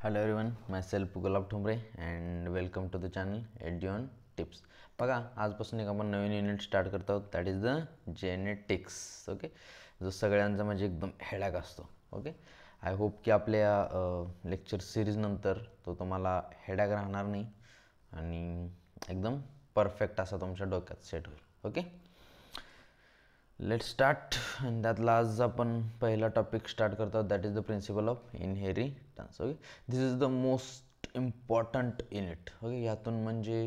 Hello everyone, myself Gulab Thumbre and welcome to the channel Eduon Tips. बघा आजपासून एक आपण नवीन युनिट स्टार्ट करत आहोत, that is the genetics. Okay, जो सगळ्यांचा म्हणजे एकदम हेडॅक असतो. ओके, आय होप की आपल्या लेक्चर सिरीजनंतर तो तुम्हाला हेडॅक राहणार नाही आणि एकदम परफेक्ट असा तुमच्या डोक्यात सेट होईल. Okay, let start. आणि त्यातला आज आपण पहिला टॉपिक स्टार्ट करतो, that is the principle of inheritance. Okay, this is the most important unit. Okay, यातून म्हणजे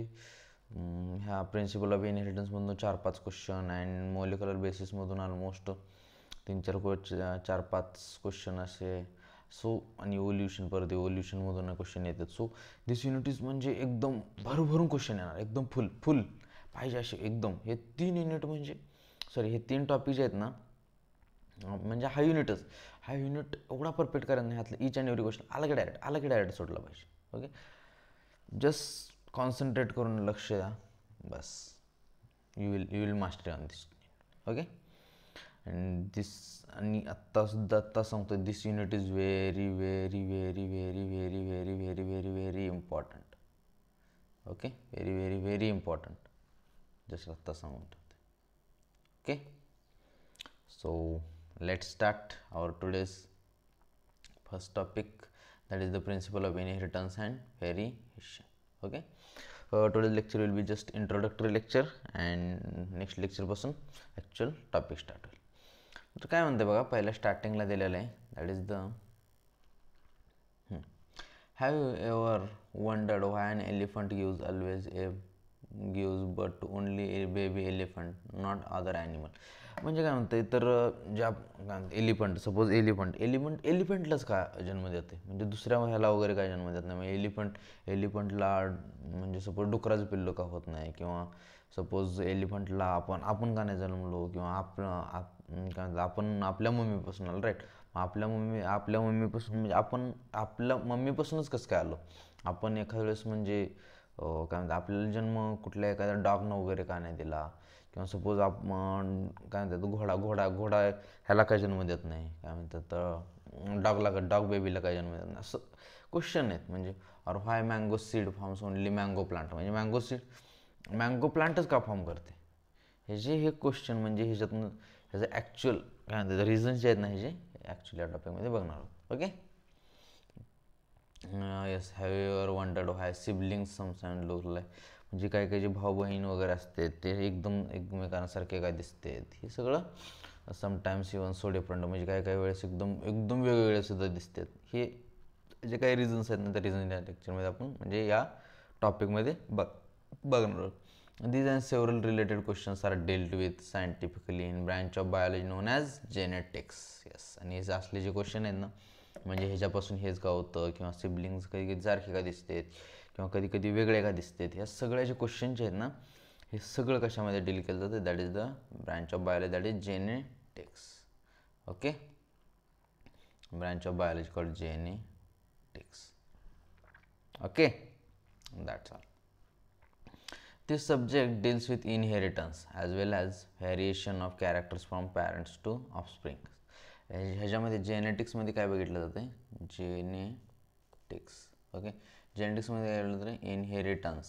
ह्या प्रिन्सिपल ऑफ इनहेरिटन्समधून 4-5 क्वेश्चन अँड मॉलिक्युलर बेसिसमधून ऑलमोस्ट 4-5 क्वेश्चन असे. सो आणि इव्होल्युशन, परत इव्होल्युशनमधून क्वेश्चन येतात. सो दिस युनिट इज म्हणजे एकदम भरभरून क्वेश्चन येणार, एकदम फुल पाहिजे असे एकदम. हे 3 युनिट म्हणजे हे 3 टॉपिक जे आहेत ना, म्हणजे हा युनिट एवढा परफेक्ट करा ना, ह्यातलं ईच अँड एव्हरी क्वेश्चन अलग डायरेक्ट सोडला पाहिजे. ओके, जस्ट कॉन्सन्ट्रेट करून लक्ष द्या, बस you will master on this. Okay, and this आणि आत्ता सांगतो, this unit is very very very very very very very very very important. Okay, very very very important, जसं आत्ता सांगतो. Okay, so let's start our today's first topic, that is the principle of inheritance and variation. Okay, today's lecture will be just introductory lecture and next lecture पासून actual topic start होईल. तर काय म्हणते बघा, पहिल्या स्टार्टिंगला दिलेलं आहे, that is the have you ever wondered why an elephant gives birth to only a baby elephant, not other animal? म्हणजे काय म्हणते तर ज्या एलिफंट, सपोज एलिफंटलाच का जन्म देते, म्हणजे दुसऱ्या ह्याला वगैरे काय जन्म देत नाही. म्हणजे एलिफंटला म्हणजे सपोज डुकराचं पिल्लू का होत नाही, किंवा सपोज एलिफंटला आपण का नाही जन्मलो, किंवा काय म्हणतात आपण आपल्या मम्मीपासून आलो, राईट. आपल्या मम्मीपासून म्हणजे आपण आपल्या मम्मीपासूनच कसं काय आलो. आपण एखाद्या वेळेस म्हणजे काय म्हणतात आपल्याला जन्म कुठल्या एखाद्या डॉगनं वगैरे का नाही दिला, किंवा सपोज आपण काय म्हणतात घोडा ह्याला काय जन्म देत नाही, काय म्हणतात डॉग बेबीला काय जन्म देत नाही, असं क्वेश्चन आहेत. म्हणजे और why mango seed forms only mango plant, म्हणजे मँगो प्लांटच का फॉर्म करते, हे क्वेश्चन म्हणजे ह्याचं ॲक्च्युअल काय म्हणतात रिझन्स जे आहेत ना, ह्याचे ॲक्च्युअली या टॉपिकमध्ये बघणार आहोत. Okay, yes, have you ever wondered why siblings sometimes look like, म्हणजे काही जे भाऊ बहीण वगैरे असते ते एकदम एकमेकांसारखे काय दिसते, हे सगळं समटाईम्स इवन सो डिफरंट, म्हणजे काही वेळेस एकदम वेगवेगळे सुद्धा दिसतात. हे जे काही रिझन्स आहेत ना, त्या रिझन या लेक्चरमध्ये आपण म्हणजे या टॉपिकमध्ये बघणार आहोत. These and several related questions are dealt with scientifically in branch of biology known as genetics. Yes, आणि हे असले जे क्वेश्चन आहेत ना, म्हणजे ह्याच्यापासून हेच का होतं, किंवा सिबलिंग्स कधी सारखे का दिसतात, किंवा कधी वेगळे का दिसतात, ह्या सगळ्या जे क्वेश्चन जे आहेत ना, हे सगळं कशामध्ये डील केलं जातं, that is the branch of biology, that is genetics. Okay, branch of biology called genetics. Okay, that's all. This subject deals with inheritance as well as variation of characters from parents to offspring. ह्याच्यामध्ये जेनेटिक्समध्ये काय बघितलं जातं, genetics. Okay, जेनेटिक्समध्ये काय बघितलं जातं, inheritance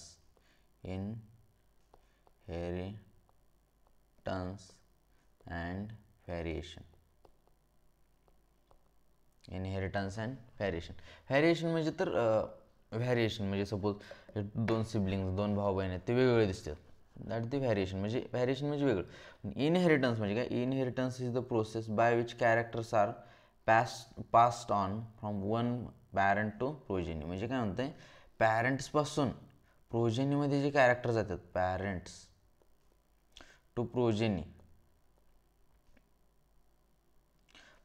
and variation. Inheritance and variation म्हणजे तर variation म्हणजे सपोज 2 सिबलिंग्स, 2 भाऊ बहीण आहेत, ते वेगवेगळे दिसतात, दॅट द व्हॅरिएशन म्हणजे वेगळं. इनहेरिटन्स म्हणजे काय, inheritance is the process by which characters are passed on from one parent to progeny. म्हणजे काय म्हणतं आहे, पॅरेंट्सपासून प्रोजेनीमध्ये जे कॅरेक्टर जातात, पॅरेंट्स टू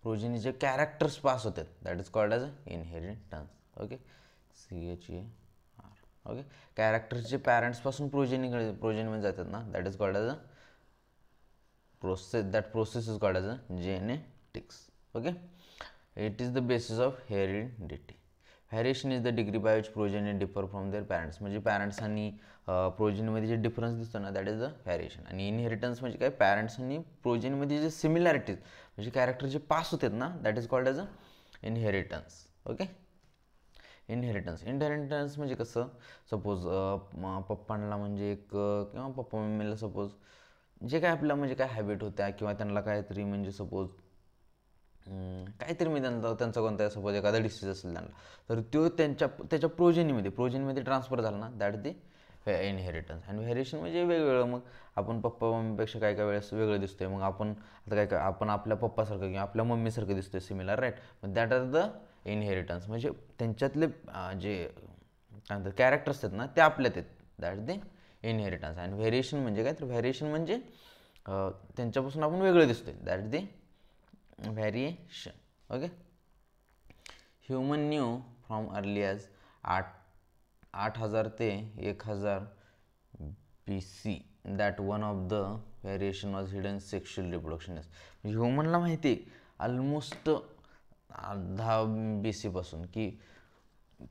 प्रोजेनीचे कॅरेक्टर्स पास होतात, that is called as inheritance. Okay, CHER. Okay, characters जे पॅरेंट्सपासून प्रोजेनीमध्ये जातात ना, that is called as a process, that process is called as a genetics. Okay, it is the basis of heredity. Variation is the degree by which progeny differ from there parents. म्हणजे parents आणि प्रोजेनीमध्ये जे difference दिसतो ना, that is the variation. आणि inheritance म्हणजे काय, parents आणि प्रोजेनीमध्ये जे सिमिलॅरिटीज म्हणजे कॅरेक्टर जे पास होतात ना, that is called as a inheritance. Okay, inheritance म्हणजे कसं, सपोज पप्पांना म्हणजे एक किंवा पप्पा मम्मीला सपोज जे काय आपलं म्हणजे काय हॅबिट होत्या किंवा त्यांना काहीतरी म्हणजे सपोज काहीतरी मी त्यांचा कोणता सपोज एखादा डिसीज असेल त्यांना, तर तो त्याच्या प्रोजेनीमध्ये ट्रान्सफर झाला ना, दॅट दी इनहेरिटन्स. आणि व्हेरिएशन म्हणजे वेगवेगळं. मग आपण पप्पा मम्मीपेक्षा काय काय वेळेस वेगळं दिसतोय, मग आपण आता काय आपण आपल्या पप्पासारखं किंवा आपल्या मम्मीसारखं दिसतोय सिमिलर, राईट. मग दॅट आर द इनहेरिटन्स. म्हणजे त्यांच्यातले जे काय म्हणतात कॅरेक्टर्स आहेत ना, ते आपल्यात आहेत, दॅट द इनहेरिटन्स. आणि व्हेरिएशन म्हणजे काय, तर व्हेरिएशन म्हणजे त्यांच्यापासून आपण वेगळं दिसतोय, that the variation. Okay. Human knew from early as 8,000 ते 1,000 BC that one of the variation was hidden sexual reproduction. ह्युमनला माहिती आहे ऑलमोस्ट 10 BC पासून की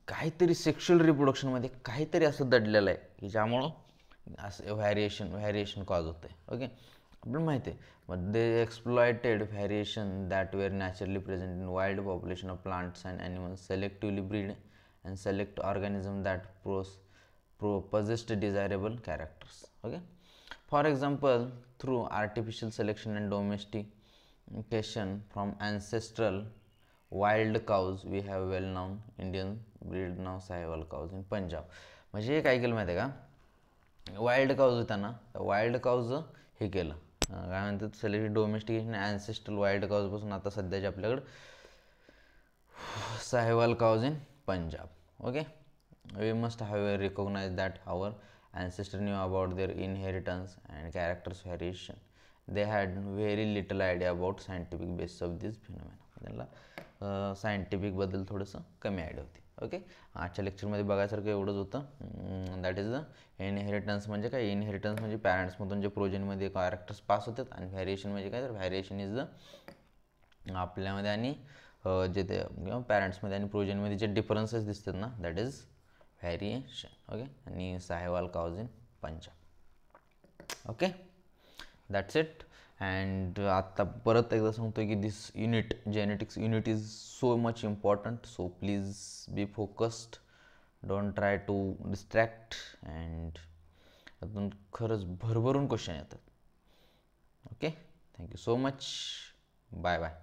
काहीतरी सेक्शुअल रिप्रोडक्शनमध्ये काहीतरी असं दडलेलं आहे की ज्यामुळं असं व्हॅरिएशन कॉज होतं आहे. ओके. आपल्याला माहिती आहे. मग they exploited variation that were naturally present in wild population of plants and animals, selectively breed and select organism that possessed desirable characters. Okay. For example, through artificial selection and domestication from ancestral wild cows, we have well-known Indian breed now Sahiwal cows in Punjab. म्हणजे काय केलं माहिती आहे का, wild काऊज होता ना, wild काऊज हे केलं काय म्हणतात सेलेक्ट डोमेस्टिकेशन ॲन्सेस्ट्रल वाईल्ड काऊजपासून आता सध्याचे आपल्याकडं Sahiwal cows in Punjab. Okay. We must however recognize that our ancestors knew about their inheritance and characters variation. They had very little idea about scientific basis of this phenomena. त्यांना सायंटिफिकबद्दल थोडंसं कमी idea होती. Okay. आजच्या लेक्चरमध्ये बघायसारखं एवढंच होतं. That is the inheritance. म्हणजे काय, इनहेरिटन्स म्हणजे पॅरेंट्समधून जे प्रोजेनमध्ये कॅरेक्टर्स पास होतात. आणि व्हॅरिएशन म्हणजे काय, तर व्हॅरिएशन इज द आपल्यामध्ये आणि जे ते किंवा पॅरेंट्समध्ये आणि प्रोजेनमध्ये जे डिफरन्सेस दिसतात ना, दॅट इज व्हॅरिएशन. ओके. आणि Sahiwal cows in Punjab. Okay. That's it. And आत्ता परत एकदा सांगतो की this unit, genetics unit is so much important. So please be focused, don't try to distract. And अजून खरंच भरभरून क्वेश्चन येतात. Okay. Thank you so much. Bye bye.